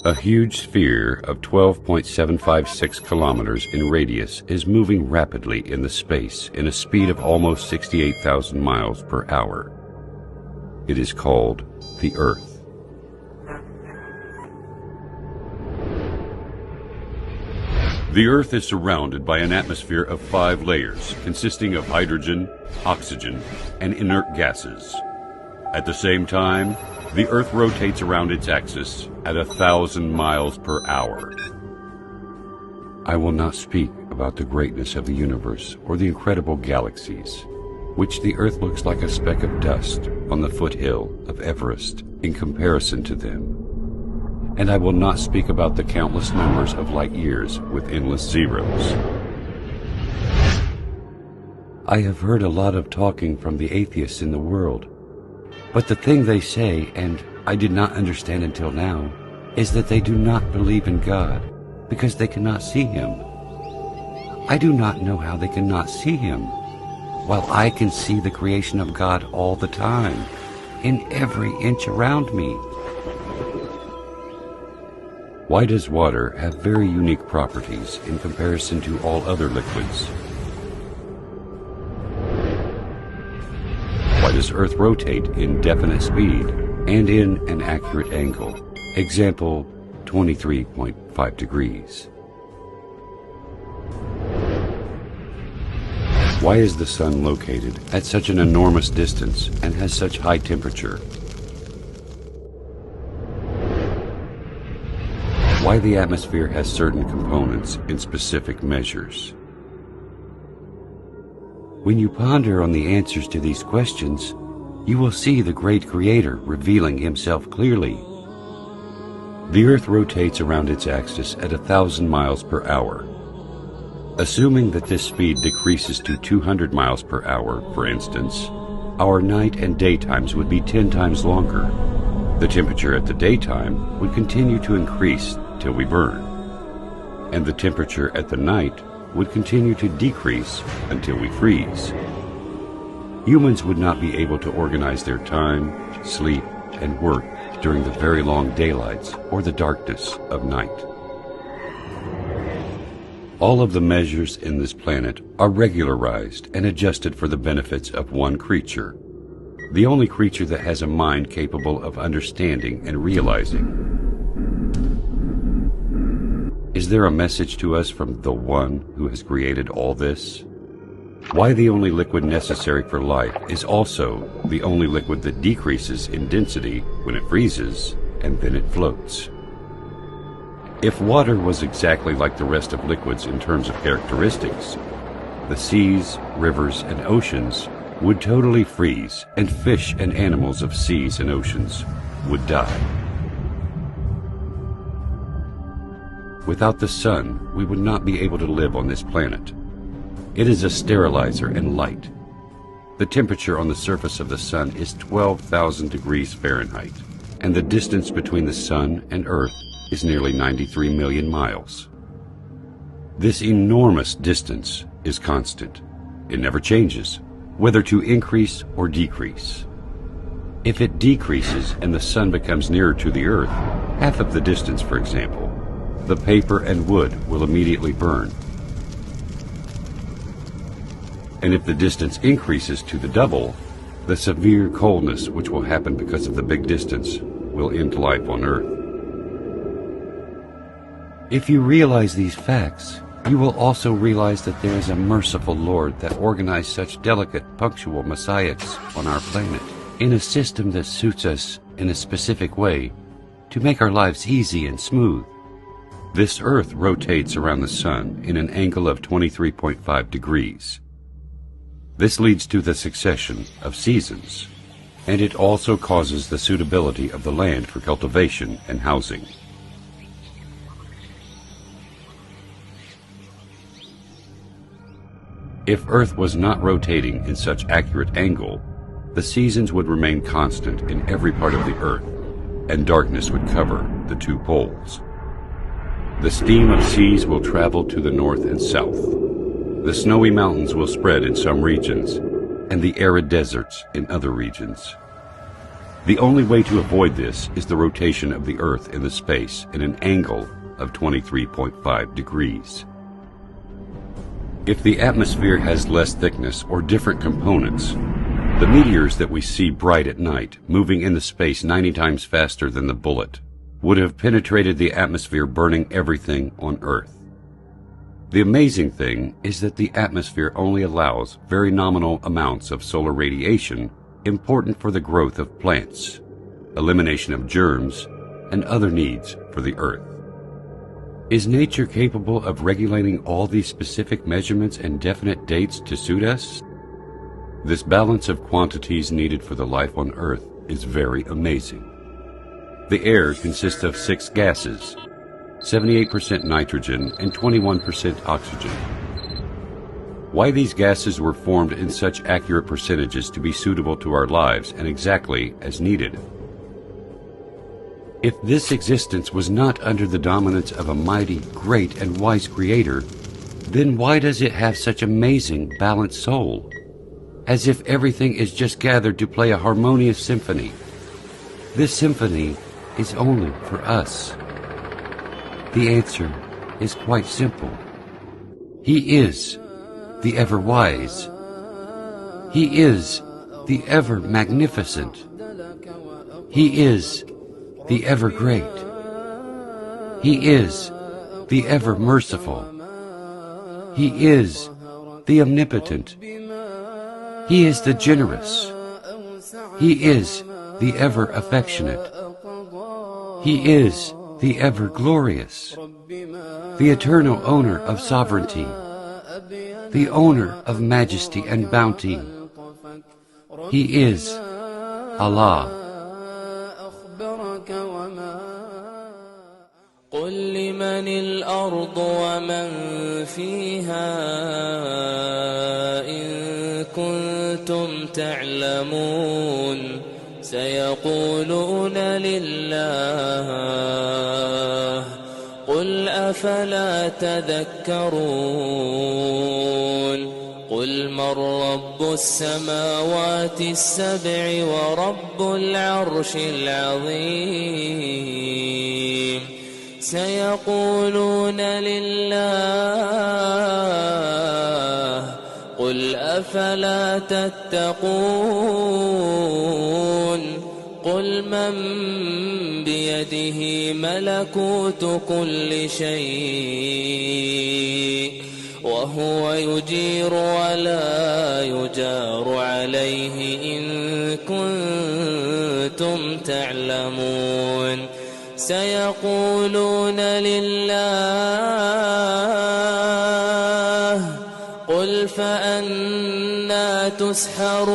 A huge sphere of 12.756 kilometers in radius is moving rapidly in the space in a speed of almost 68,000 miles per hour. It is called the Earth. The Earth is surrounded by an atmosphere of 5 layers consisting of hydrogen, oxygen, and inert gases. At the same time, the Earth rotates around its axis at 1,000 miles per hour. I will not speak about the greatness of the universe or the incredible galaxies, which the Earth looks like a speck of dust on the foothill of Everest in comparison to them. And I will not speak about the countless numbers of light years with endless zeros. I have heard a lot of talking from the atheists in the world, but the thing they say, and I did not understand until now, is that they do not believe in God because they cannot see Him. I do not know how they cannot see Him, while I can see the creation of God all the time, in every inch around me. Why does water have very unique properties in comparison to all other liquids? Why does Earth rotate in definite speed and in an accurate angle? Example, 23.5 degrees. Why is the Sun located at such an enormous distance and has such high temperature? Why the atmosphere has certain components in specific measures? When you ponder on the answers to these questions, you will see the great Creator revealing Himself clearly. The Earth rotates around its axis at 1,000 miles per hour. Assuming that this speed decreases to 200 miles per hour, for instance, our night and day times would be 10 times longer. The temperature at the daytime would continue to increase till we burn, and the temperature at the night would continue to decrease until we freeze. Humans would not be able to organize their time, sleep, and work during the very long daylights or the darkness of night. All of the measures in this planet are regularized and adjusted for the benefits of one creature, the only creature that has a mind capable of understanding and realizing. Is there a message to us from the One who has created all this? Why the only liquid necessary for life is also the only liquid that decreases in density when it freezes and then it floats. If water was exactly like the rest of liquids in terms of characteristics, the seas, rivers, and oceans would totally freeze, and fish and animals of seas and oceans would die. Without the Sun, we would not be able to live on this planet. It is a sterilizer and light. The temperature on the surface of the Sun is 12,000 degrees Fahrenheit, and the distance between the Sun and Earth is nearly 93 million miles. This enormous distance is constant. It never changes, whether to increase or decrease. If it decreases and the Sun becomes nearer to the Earth, half of the distance, for example, the paper and wood will immediately burn. And if the distance increases to the double, the severe coldness which will happen because of the big distance will end life on Earth. If you realize these facts, you will also realize that there is a merciful Lord that organized such delicate, punctual messiahs on our planet in a system that suits us in a specific way to make our lives easy and smooth. This Earth rotates around the Sun in an angle of 23.5 degrees. This leads to the succession of seasons, and it also causes the suitability of the land for cultivation and housing. If Earth was not rotating in such accurate angle, the seasons would remain constant in every part of the Earth, and darkness would cover the 2 poles. The steam of seas will travel to the north and south. The snowy mountains will spread in some regions, and the arid deserts in other regions. The only way to avoid this is the rotation of the Earth in the space at an angle of 23.5 degrees. If the atmosphere has less thickness or different components, the meteors that we see bright at night, moving in the space 90 times faster than the bullet, would have penetrated the atmosphere, burning everything on Earth. The amazing thing is that the atmosphere only allows very nominal amounts of solar radiation important for the growth of plants, elimination of germs, and other needs for the Earth. Is nature capable of regulating all these specific measurements and definite dates to suit us? This balance of quantities needed for the life on Earth is very amazing. The air consists of 6 gases, 78% nitrogen and 21% oxygen. Why these gases were formed in such accurate percentages to be suitable to our lives and exactly as needed? If this existence was not under the dominance of a mighty, great, and wise Creator, then why does it have such amazing, balanced soul? As if everything is just gathered to play a harmonious symphony. This symphony is only for us. The answer is quite simple. He is the ever-wise. He is the ever-magnificent. He is the ever-great. He is the ever-merciful. He is the omnipotent. He is the generous. He is the ever-affectionate. He is the ever-glorious, the eternal owner of sovereignty, the owner of majesty and bounty. He is Allah. قل لمن الأرض ومن فيها إن كنتم تعلمون سيقولون لله قل أفلا تذكرون قل من رب السماوات السبع ورب العرش العظيم سيقولون لله قل أفلا تتقون قل من بيده ملكوت كل شيء وهو يجير ولا يجار عليه إن كنتم تعلمون سيقولون لله قل فأنى تسحرون